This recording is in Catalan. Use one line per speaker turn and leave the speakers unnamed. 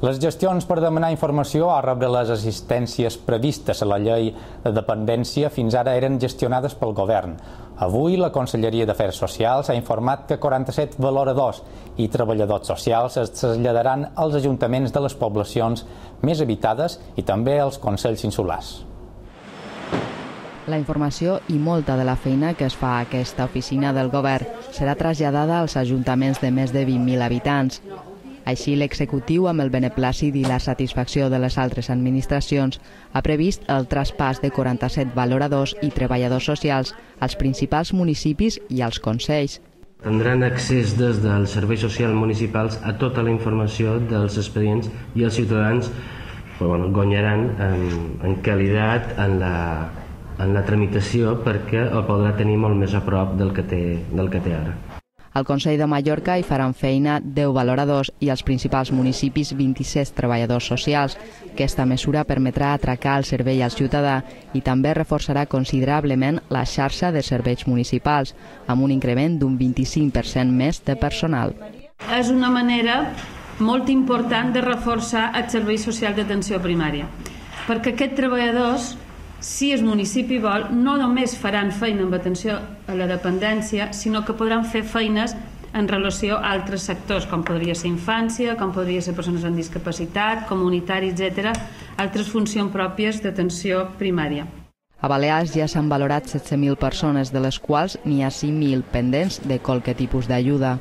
Les gestions per demanar informació o rebre les assistències previstes a la llei de dependència fins ara eren gestionades pel govern. Avui la Conselleria d'Afers Socials ha informat que 47 valoradors i treballadors socials es traslladaran als ajuntaments de les poblacions més habitades i també als consells insulars.
La informació i molta de la feina que es fa a aquesta oficina del govern serà traslladada als ajuntaments de més de 20.000 habitants. Així, l'executiu, amb el beneplàcit i la satisfacció de les altres administracions, ha previst el traspàs de 47 valoradors i treballadors socials als principals municipis i als consells.
Tindran accés des dels serveis socials municipals a tota la informació dels expedients i els ciutadans guanyaran en qualitat en la tramitació perquè el podrà tenir molt més a prop del que té ara.
Al Consell de Mallorca hi faran feina 10 valoradors i als principals municipis 27 treballadors socials. Aquesta mesura permetrà atracar el servei al ciutadà i també reforçarà considerablement la xarxa de serveis municipals, amb un increment d'un 25% més de personal.
És una manera molt important de reforçar el servei social d'atenció primària, perquè aquests treballadors, si el municipi vol, no només faran feina amb atenció a la dependència, sinó que podran fer feines en relació a altres sectors, com podria ser infància, com podria ser persones amb discapacitat, comunitari, etc., altres funcions pròpies d'atenció primària.
A Balears ja s'han valorat 17.000 persones, de les quals n'hi ha 5.000 pendents de qualque tipus d'ajuda.